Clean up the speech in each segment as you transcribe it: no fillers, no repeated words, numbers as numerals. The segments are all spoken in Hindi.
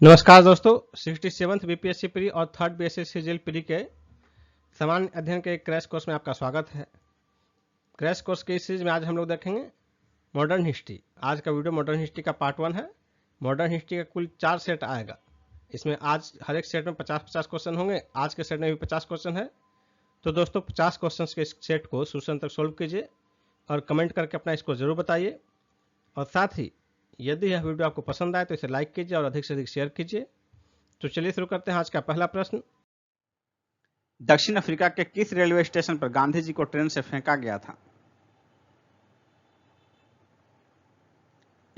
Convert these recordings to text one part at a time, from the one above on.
नमस्कार दोस्तों, 67th बीपीएससी प्री और 3rd बीएसएससी जेल प्री के सामान्य अध्ययन के क्रैश कोर्स में आपका स्वागत है। क्रैश कोर्स के इस सीरीज में आज हम लोग देखेंगे मॉडर्न हिस्ट्री। आज का वीडियो मॉडर्न हिस्ट्री का पार्ट 1 है। मॉडर्न हिस्ट्री का कुल 4 सेट आएगा। इसमें आज हर एक सेट में 50-50 क्वेश्चन होंगे। आज के सेट में भी 50 क्वेश्चन है। तो दोस्तों 50 क्वेश्चन के इस सेट को सूचन तक सोल्व कीजिए और कमेंट करके अपना स्कोर जरूर बताइए। और साथ ही यदि यह वीडियो आपको पसंद आए तो इसे लाइक कीजिए और अधिक से अधिक शेयर कीजिए। तो चलिए शुरू करते हैं आज का पहला प्रश्न। दक्षिण अफ्रीका के किस रेलवे स्टेशन पर गांधी जी को ट्रेन से फेंका गया था?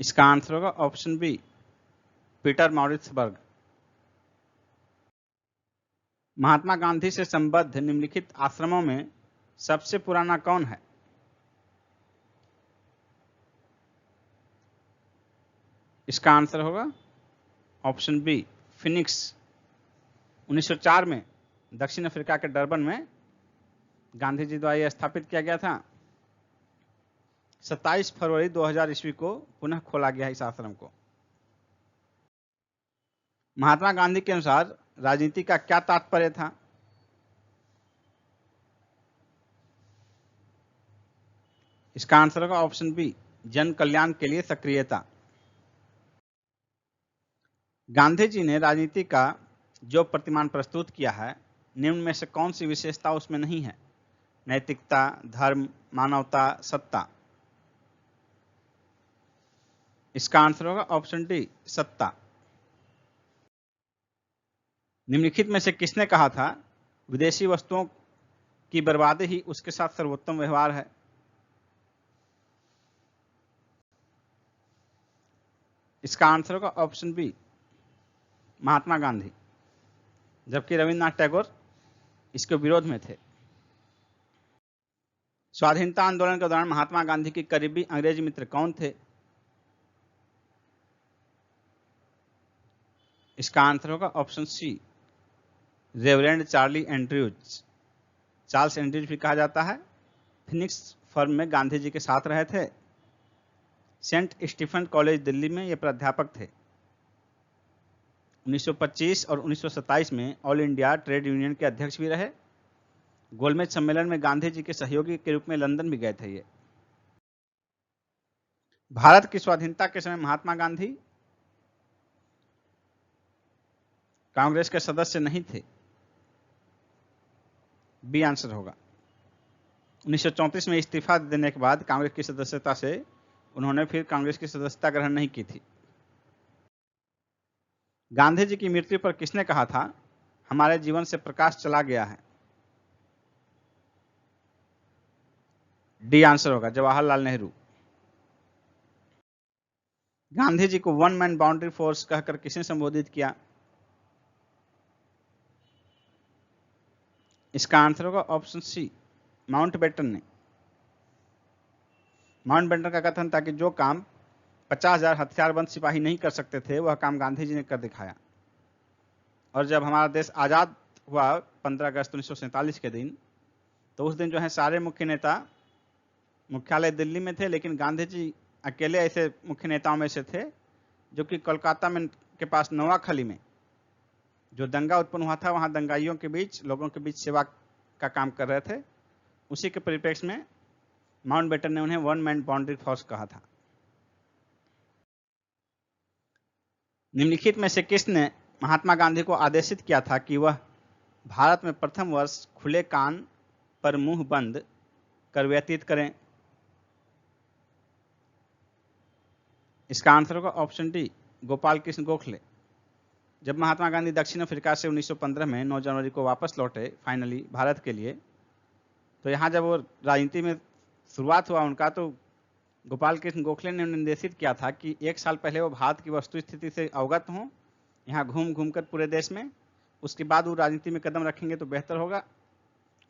इसका आंसर होगा option B, Peter मॉरिट्सबर्ग। Mahatma Gandhi से संबद्ध निम्नलिखित आश्रमों में सबसे पुराना कौन है? इसका आंसर होगा ऑप्शन बी, फिनिक्स। 1904 में दक्षिण अफ्रीका के डरबन में गांधी जी द्वारा यह स्थापित किया गया था। 27 फरवरी 2000 ईस्वी को पुनः खोला गया इस आश्रम को। महात्मा गांधी के अनुसार राजनीति का क्या तात्पर्य था? इसका आंसर होगा ऑप्शन बी, जन कल्याण के लिए सक्रियता। गांधी जी ने राजनीति का जो प्रतिमान प्रस्तुत किया है, निम्न में से कौन सी विशेषता उसमें नहीं है? नैतिकता, धर्म, मानवता, सत्ता। इसका आंसर होगा ऑप्शन डी, सत्ता। निम्नलिखित में से किसने कहा था विदेशी वस्तुओं की बर्बादी ही उसके साथ सर्वोत्तम व्यवहार है? इसका आंसर होगा ऑप्शन बी, महात्मा गांधी। जबकि रविन्द्रनाथ टैगोर इसके विरोध में थे। स्वाधीनता आंदोलन के दौरान महात्मा गांधी के करीबी अंग्रेजी मित्र कौन थे? इसका आंसर होगा option C, Reverend Charlie Andrews. Charles Andrews भी कहा जाता है। फिनिक्स फर्म में गांधी जी के साथ रहे थे। सेंट स्टीफन कॉलेज दिल्ली में ये प्राध्यापक थे। 1925 और 1927 में ऑल इंडिया ट्रेड यूनियन के अध्यक्ष भी रहे। गोलमेज सम्मेलन में गांधी जी के सहयोगी के रूप में लंदन भी गए थे ये। भारत की स्वाधीनता के समय महात्मा गांधी कांग्रेस के सदस्य नहीं थे। बी आंसर होगा। 1934 में इस्तीफा देने के बाद कांग्रेस की सदस्यता से उन्होंने फिर कांग्रेस की सदस्यता ग्रहण नहीं की थी। गांधी जी की मृत्यु पर किसने कहा था हमारे जीवन से प्रकाश चला गया है? डी आंसर होगा, जवाहरलाल नेहरू। गांधी जी को वन मैन बाउंड्री फोर्स कहकर किसने संबोधित किया? इसका आंसर होगा ऑप्शन सी, माउंटबेटन ने। माउंटबेटन का कथन था कि जो काम 50,000 हथियारबंद सिपाही नहीं कर सकते थे वह काम गांधी जी ने कर दिखाया। और जब हमारा देश आजाद हुआ 15 अगस्त 1947 के दिन, तो उस दिन जो है सारे मुख्य नेता मुख्यालय दिल्ली में थे, लेकिन गांधी जी अकेले ऐसे मुख्य नेताओं में से थे जो कि कोलकाता में के पास नवाखली में जो दंगा उत्पन्न हुआ था वहां दंगाइयों के बीच लोगों के बीच सेवा का काम कर रहे थे। उसी के परिप्रेक्ष्य में माउंटबेटन ने उन्हें वन मैन बाउंड्री फोर्स कहा था। निम्नलिखित में से किसने महात्मा गांधी को आदेशित किया था कि वह भारत में प्रथम वर्ष खुले कान पर मुंह बंद कर व्यतीत करें? इसका आंसर होगा ऑप्शन डी, गोपाल कृष्ण गोखले। जब महात्मा गांधी दक्षिण अफ्रीका से 1915 में 9 जनवरी को वापस लौटे फाइनली भारत के लिए, तो यहाँ जब वो राजनीति में शुरुआत हुआ उनका, तो गोपाल कृष्ण गोखले ने निर्देशित किया था कि 1 साल पहले वो भारत की वस्तु स्थिति से अवगत हों, यहाँ घूम घूम कर पूरे देश में, उसके बाद वो राजनीति में कदम रखेंगे तो बेहतर होगा।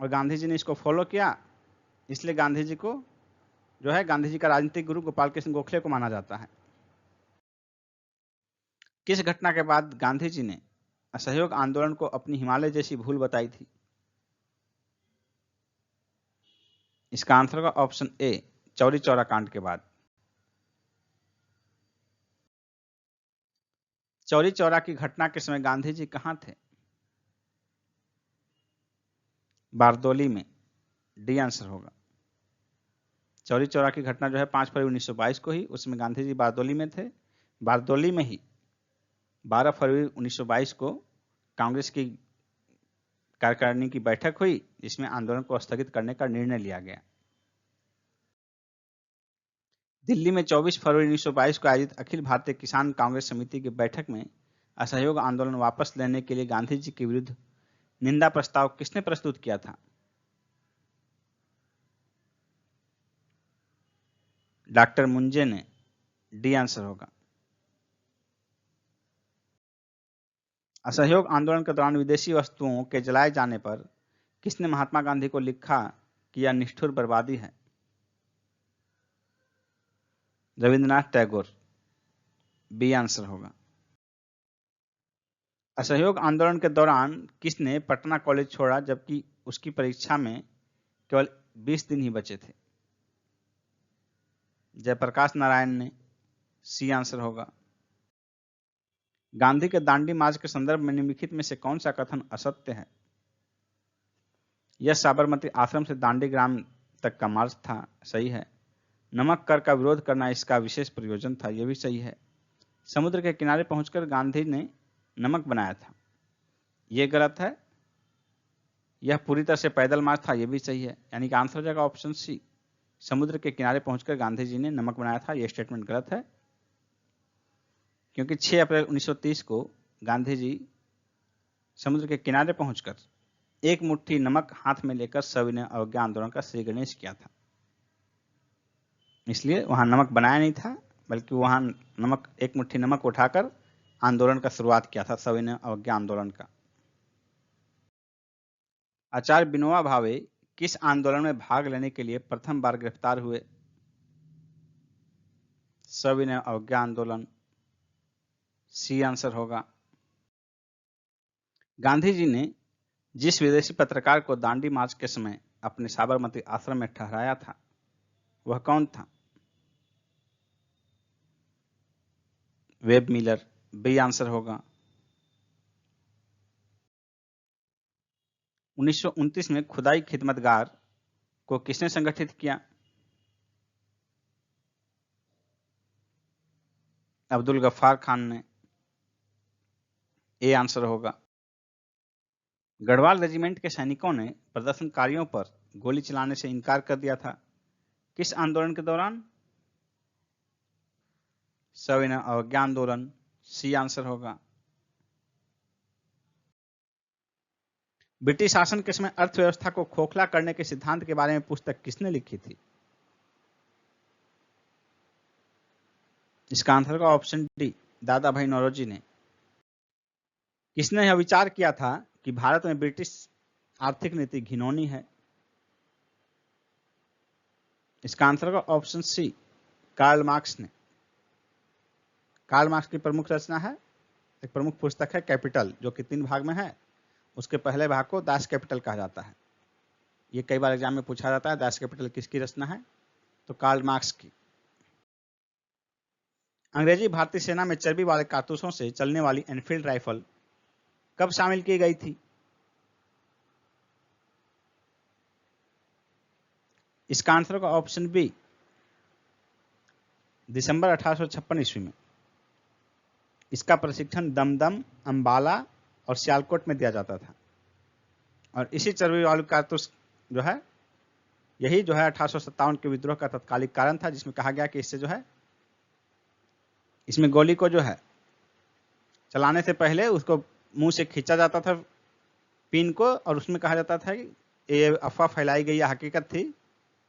और गांधी जी ने इसको फॉलो किया। इसलिए गांधी जी को जो है गांधी जी का राजनीतिक गुरु गोपाल कृष्ण गोखले को माना जाता है। किस घटना के बाद गांधी जी ने असहयोग आंदोलन को अपनी हिमालय जैसी भूल बताई थी? इसका आंसर होगा ऑप्शन ए, चौरी चौरा कांड के बाद। चौरी चौरा की घटना के समय गांधी जी कहां थे? बारदोली में। डी आंसर होगा। चौरी चौरा की घटना जो है 5 फरवरी 1922 को ही, उसमें गांधी जी बारदोली में थे। बारदोली में ही 12 फरवरी 1922 को कांग्रेस की कार्यकारिणी की बैठक हुई, जिसमें आंदोलन को स्थगित करने का निर्णय लिया गया। दिल्ली में 24 फरवरी 1922 को आयोजित अखिल भारतीय किसान कांग्रेस समिति की बैठक में असहयोग आंदोलन वापस लेने के लिए गांधी जी के विरुद्ध निंदा प्रस्ताव किसने प्रस्तुत किया था? डॉक्टर मुंजे ने। डी आंसर होगा। असहयोग आंदोलन के दौरान विदेशी वस्तुओं के जलाए जाने पर किसने महात्मा गांधी को लिखा कि यह निष्ठुर बर्बादी है? रविंद्रनाथ टैगोर। बी आंसर होगा। असहयोग आंदोलन के दौरान किसने पटना कॉलेज छोड़ा जबकि उसकी परीक्षा में केवल 20 दिन ही बचे थे? जयप्रकाश नारायण ने। सी आंसर होगा। गांधी के दांडी मार्च के संदर्भ में निम्नलिखित में से कौन सा कथन असत्य है? यह साबरमती आश्रम से दांडी ग्राम तक का मार्च था। सही है। नमक कर का विरोध करना इसका विशेष प्रयोजन था। यह भी सही है। समुद्र के किनारे पहुंचकर गांधी ने नमक बनाया था। यह गलत है। यह पूरी तरह से पैदल मार्च था। यह भी सही है। यानी कि आंसर हो जाएगा ऑप्शन सी। समुद्र के किनारे पहुंचकर गांधी जी ने नमक बनाया था। यह स्टेटमेंट गलत है, क्योंकि 6 अप्रैल 1930 को गांधी जी समुद्र के किनारे पहुंचकर एक मुट्ठी नमक हाथ में लेकर सविनय अवज्ञा आंदोलन का श्री गणेश किया था। इसलिए वहां नमक बनाया नहीं था, बल्कि वहां एक मुट्ठी नमक उठाकर आंदोलन का शुरुआत किया था, सविनय अवज्ञा आंदोलन का। आचार्य विनोबा भावे किस आंदोलन में भाग लेने के लिए प्रथम बार गिरफ्तार हुए? सविनय अवज्ञा आंदोलन। सी आंसर होगा। गांधी जी ने जिस विदेशी पत्रकार को दांडी मार्च के समय अपने साबरमती आश्रम में ठहराया था, वह कौन था? Web Miller. बी आंसर होगा। 1929 में खुदाई खिदमतगार को किसने संगठित किया? अब्दुल गफ्फार खान ने। ए आंसर होगा। गढ़वाल रेजिमेंट के सैनिकों ने प्रदर्शनकारियों पर गोली चलाने से इनकार कर दिया था। किस आंदोलन के दौरान? सविनय अवज्ञा आंदोलन। सी आंसर होगा। ब्रिटिश शासन के समय अर्थव्यवस्था को खोखला करने के सिद्धांत के बारे में पुस्तक किसने लिखी थी? इसका आंसर होगा ऑप्शन डी, दादा भाई नौरोजी ने। किसने यह विचार किया था कि भारत में ब्रिटिश आर्थिक नीति घिनौनी है? इसका आंसर होगा ऑप्शन सी, कार्ल मार्क्स ने। कार्ल मार्क्स की प्रमुख रचना है, एक प्रमुख पुस्तक है कैपिटल, जो कि 3 भाग में है। उसके पहले भाग को दास कैपिटल कहा जाता है। ये कई बार एग्जाम में पूछा जाता है, दास कैपिटल किसकी रचना है? तो कार्ल मार्क्स की। अंग्रेजी भारतीय सेना में चर्बी वाले कारतूसों से चलने वाली एनफील्ड राइफल कब शामिल की गई थी? इसका आंसर होगा ऑप्शन बी, दिसंबर 1856 ईस्वी में। इसका प्रशिक्षण दमदम, अंबाला और सियालकोट में दिया जाता था। और इसी चर्बी वाले कारतूस जो है, यही जो है 1857 के विद्रोह का तत्कालिक कारण था, जिसमें कहा गया कि इससे जो है, इसमें गोली को जो है चलाने से पहले उसको मुंह से खींचा जाता था पिन को, और उसमें कहा जाता था कि ये अफवाह फैलाई गई, हकीकत थी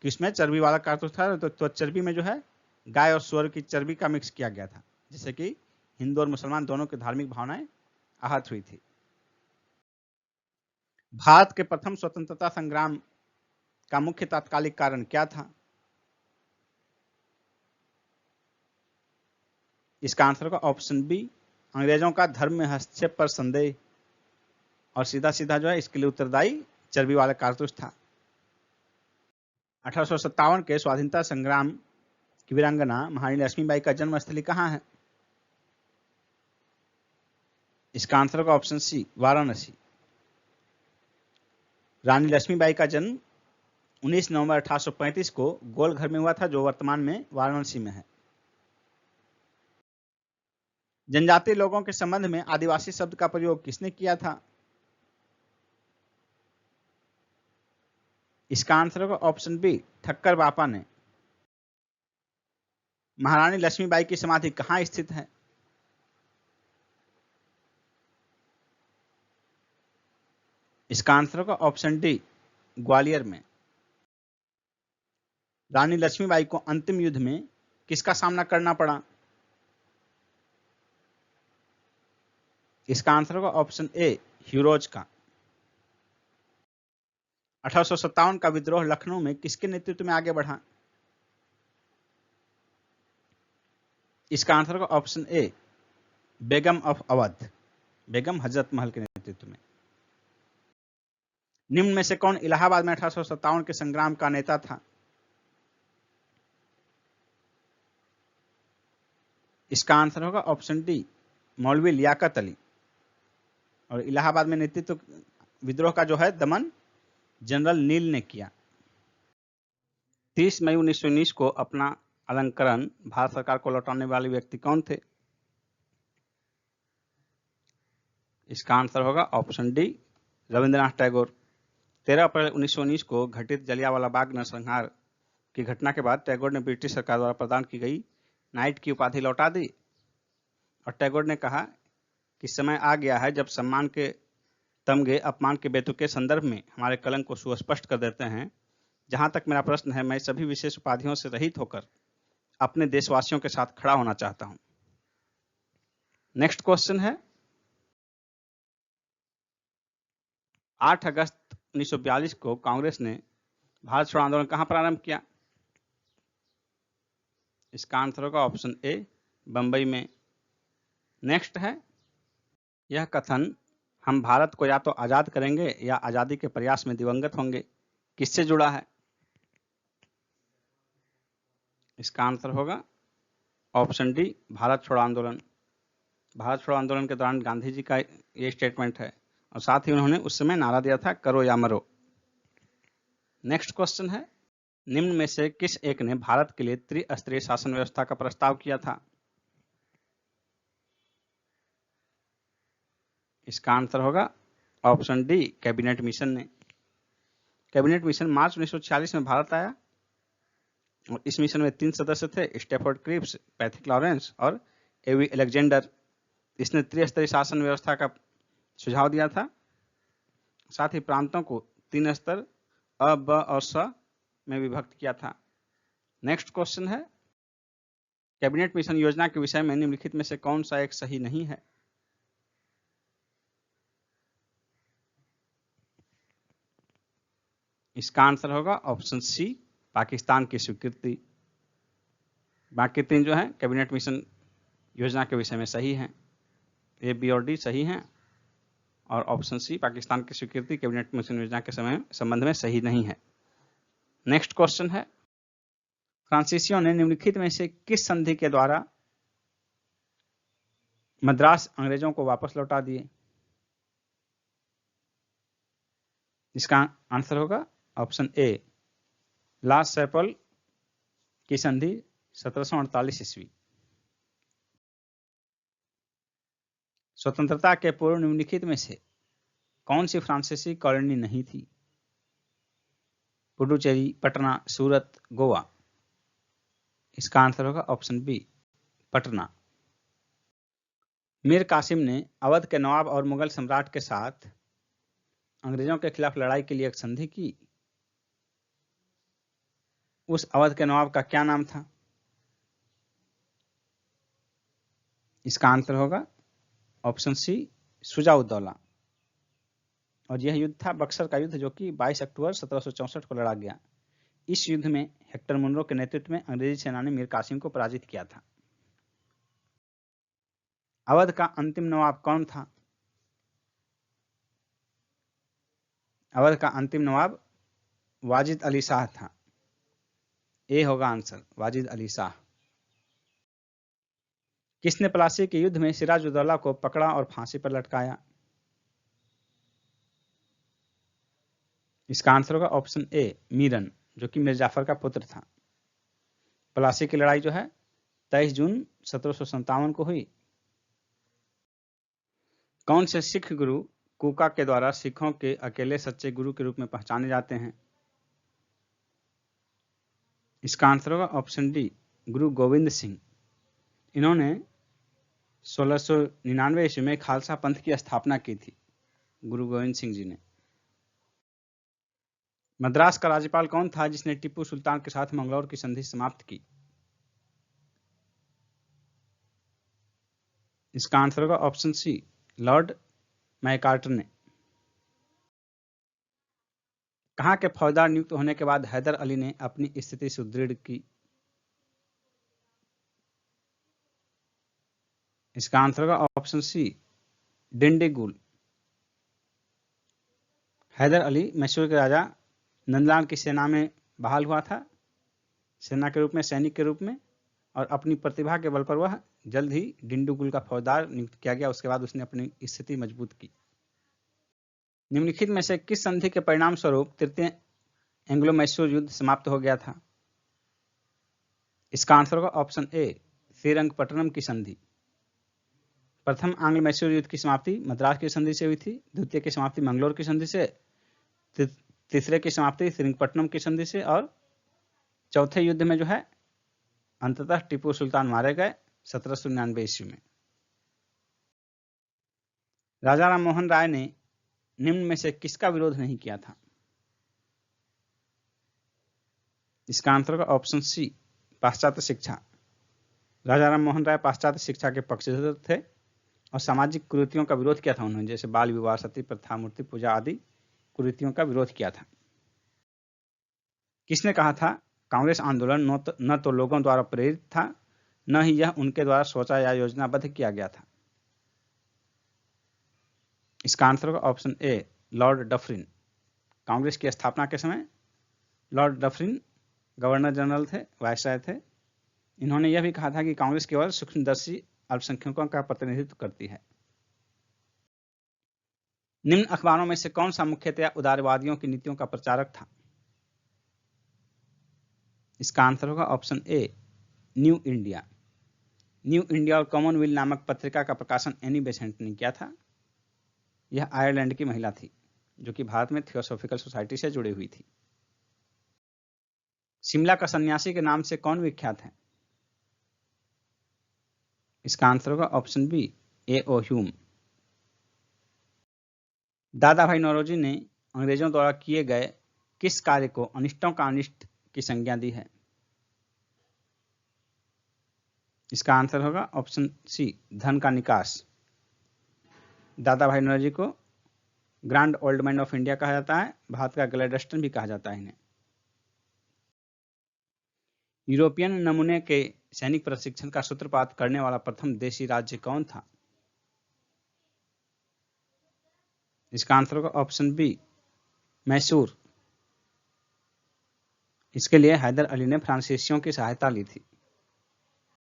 कि इसमें चर्बी वाला कारतूस था। तो चर्बी में जो है गाय और सुअर की चर्बी का मिक्स किया गया था, जिससे कि हिंदू और मुसलमान दोनों की धार्मिक भावनाएं आहत हुई थी। भारत के प्रथम स्वतंत्रता संग्राम का मुख्य तात्कालिक कारण क्या था? इसका आंसर होगा ऑप्शन बी, अंग्रेजों का धर्म में हस्तक्षेप पर संदेह। और सीधा सीधा जो है इसके लिए उत्तरदायी चर्बी वाला कारतूस था। 1857 के स्वाधीनता संग्राम की वीरांगना महारानी लक्ष्मीबाई का जन्मस्थली कहाँ है? इसका आंसर होगा ऑप्शन सी, वाराणसी। रानी लक्ष्मीबाई का जन्म 19 नवंबर 1835 को गोलघर में हुआ था, जो वर्तमान में वाराणसी में है। जनजातीय लोगों के संबंध में आदिवासी शब्द का प्रयोग किसने किया था? इसका आंसर होगा ऑप्शन बी, ठक्कर बापा ने। महारानी लक्ष्मीबाई की समाधि कहां स्थित है? इसका आंसर होगा ऑप्शन डी, ग्वालियर में। रानी लक्ष्मीबाई को अंतिम युद्ध में किसका सामना करना पड़ा? इसका आंसर होगा ऑप्शन ए, ह्यूरोज का। 1857 का विद्रोह लखनऊ में किसके नेतृत्व में आगे बढ़ा? इसका आंसर होगा option A, Begum of Awadh, Begum Hazrat Mahal के नेतृत्व में। निम्न में से कौन इलाहाबाद में 1857 के संग्राम का नेता था? इसका आंसर होगा ऑप्शन डी, मौलवी लियाकत अली। और इलाहाबाद में नेतृत्व विद्रोह का जो है दमन जनरल नील ने किया। 30 मई 1919 को अपना अलंकरण भारत सरकार को लौटाने वाले व्यक्ति कौन थे? इसका आंसर होगा ऑप्शन डी, रविंद्रनाथ टैगोर। 13 अप्रैल 1919 को घटित जलियांवाला बाग नरसंहार की घटना के बाद टैगोर ने ब्रिटिश सरकार द्वारा प्रदान की गई नाइट की उपाधि लौटा दी और टैगोर ने कहा कि समय आ गया है जब सम्मान के तमगे अपमान के बेतुके के संदर्भ में हमारे कलंक को सुस्पष्ट कर देते हैं। जहां तक मेरा प्रश्न है, मैं सभी विशेष उपाधियों से रहित होकर अपने देशवासियों के साथ खड़ा होना चाहता हूं। नेक्स्ट क्वेश्चन है, 8 अगस्त 1942 को कांग्रेस ने भारत छोड़ो आंदोलन कहां प्रारंभ किया? इसका आंसर होगा ऑप्शन ए, बंबई में। नेक्स्ट है, यह कथन हम भारत को या तो आजाद करेंगे या आजादी के प्रयास में दिवंगत होंगे किससे जुड़ा है? इसका आंसर होगा ऑप्शन डी, भारत छोड़ो आंदोलन। भारत छोड़ो आंदोलन के दौरान गांधी जी का ये स्टेटमेंट है और साथ ही उन्होंने उस समय नारा दिया था, करो या मरो। नेक्स्ट क्वेश्चन है, निम्न में से किस एक ने भारत के लिए त्रिस्तरीय शासन व्यवस्था का प्रस्ताव किया था? इसका आंसर होगा ऑप्शन डी, कैबिनेट मिशन ने। कैबिनेट मिशन मार्च 1946 में भारत आया और इस मिशन में 3 सदस्य थे, स्टेफोर्ड क्रिप्स, पैथिक लॉरेंस और एवी अलेक्जेंडर। इसने त्रिस्तरीय शासन व्यवस्था का सुझाव दिया था। साथ ही प्रांतों को 3 स्तर अ, ब और स में विभक्त किया था। नेक्स्ट क्वेश्चन है, कैबिनेट मिशन योजना के विषय में निम्नलिखित में से कौन सा एक सही नहीं है? इसका आंसर होगा ऑप्शन सी, पाकिस्तान की स्वीकृति। बाकी 3 जो हैं कैबिनेट मिशन योजना के विषय में सही हैं, ए, बी और डी सही हैं और ऑप्शन सी, पाकिस्तान की स्वीकृति कैबिनेट मिशन योजना के संबंध में सही नहीं है। नेक्स्ट क्वेश्चन है, फ्रांसीसियों ने निम्नलिखित में से किस संधि के द्वारा मद्रास अंग्रेजों को वापस लौटा दिए? इसका आंसर होगा ऑप्शन ए, ला सैपल की संधि 1748 ईस्वी। स्वतंत्रता के पूर्व निम्नलिखित में से कौन सी फ्रांसीसी कॉलोनी नहीं थी? पुडुचेरी, पटना, सूरत, गोवा। इसका आंसर होगा ऑप्शन बी, पटना। मीर कासिम ने अवध के नवाब और मुगल सम्राट के साथ अंग्रेजों के खिलाफ लड़ाई के लिए एक संधि की। उस अवध के नवाब का क्या नाम था? इसका आंसर होगा ऑप्शन सी, शुजा-उद-दौला। और यह युद्ध था बक्सर का युद्ध, जो कि 22 अक्टूबर 1764 को लड़ा गया। इस युद्ध में हेक्टर मुनरो के नेतृत्व में अंग्रेजी सेना ने मीर कासिम को पराजित किया था। अवध का अंतिम नवाब कौन था? अवध का अंतिम नवाब वाजिद अली शाह था। ए होगा आंसर, वाजिद अली शाह। किसने प्लासी के युद्ध में सिराजुद्दौला को पकड़ा और फांसी पर लटकाया? इसका आंसर होगा ऑप्शन ए, मीरन, जो कि मीर जाफर का पुत्र था। प्लासी की लड़ाई जो है 23 जून 1757 को हुई। कौन से सिख गुरु कूका के द्वारा सिखों के अकेले सच्चे गुरु के रूप में पहचाने जाते हैं? इसका आंसर होगा ऑप्शन डी, गुरु गोविंद सिंह। इन्होंने 1699 ईस्वी में खालसा पंथ की स्थापना की थी, गुरु गोविंद सिंह जी ने। मद्रास का राज्यपाल कौन था जिसने टीपू सुल्तान के साथ मंगलौर की संधि समाप्त की? इसका आंसर होगा ऑप्शन सी, लॉर्ड मैकार्टर ने। कहां के फौजदार नियुक्त होने के बाद हैदर अली ने अपनी स्थिति सुदृढ़ की? इसका आंसर होगा ऑप्शन सी, डिंडीगुल। हैदर अली मैसूर के राजा नंदलाल की सेना में बहाल हुआ था, सेना के रूप में, सैनिक के रूप में, और अपनी प्रतिभा के बल पर वह जल्द ही डिंडीगुल का फौजदार नियुक्त किया गया। उसके बाद उसने अपनी स्थिति मजबूत की। निम्नलिखित में से किस संधि के परिणाम स्वरूप तृतीय एंग्लो मैसूर युद्ध समाप्त हो गया था? इसका आंसर होगा ऑप्शन ए, श्रीरंगपट्टनम की संधि। प्रथम आंग्ल मैसूर युद्ध की समाप्ति मद्रास की संधि से हुई थी, द्वितीय की समाप्ति मंगलोर की संधि से, तीसरे की समाप्ति श्रीरंगपट्टनम की संधि से, और चौथे युद्ध में जो है अंततः टीपू सुल्तान मारे गए 1799 ईस्वी में। राजा राम मोहन राय ने निम्न में से किसका विरोध नहीं किया था? इसका आंसर होगा ऑप्शन सी, पाश्चात्य शिक्षा। राजा राम मोहन राय पाश्चात्य शिक्षा के पक्षधर थे और सामाजिक कुरीतियों का विरोध किया था उन्होंने, जैसे बाल विवाह, सती प्रथा, मूर्ति पूजा आदि कुरीतियों का विरोध किया था। किसने कहा था कांग्रेस आंदोलन न तो लोगों द्वारा प्रेरित था, न ही यह उनके द्वारा सोचा या योजनाबद्ध किया गया था? इसका आंसर होगा ऑप्शन ए, लॉर्ड डफरिन। कांग्रेस की स्थापना के समय लॉर्ड डफरिन गवर्नर जनरल थे, वायसराय थे। इन्होंने यह भी कहा था कि कांग्रेस केवल सूक्ष्मदर्शी अल्पसंख्यकों का प्रतिनिधित्व करती है। निम्न अखबारों में से कौन सा मुख्यतया उदारवादियों की नीतियों का प्रचारक था? इसका आंसर होगा ऑप्शन ए, न्यू इंडिया। न्यू इंडिया और कॉमनवेल्थ नामक पत्रिका का प्रकाशन एनी बेसेंट ने किया था। यह आयरलैंड की महिला थी जो कि भारत में थियोसॉफिकल सोसाइटी से जुड़ी हुई थी। शिमला का सन्यासी के नाम से कौन विख्यात है? इसका आंसर होगा ऑप्शन बी, ए ओ ह्यूम। दादा भाई नौरोजी ने अंग्रेजों द्वारा किए गए किस कार्य को अनिष्टों का अनिष्ट की संज्ञा दी है? इसका आंसर होगा ऑप्शन सी, धन का निकास। दादा भाई नौरोजी को grand old man of India कहा जाता है, भारत का ग्लैडस्टन भी कहा जाता है इन्हें। यूरोपियन नमूने के सैनिक प्रशिक्षण का सूत्रपात करने वाला प्रथम देशी राज्य कौन था? इसका आंसर होगा ऑप्शन बी, मैसूर। इसके लिए हैदर अली ने फ्रांसीसियों की सहायता ली थी।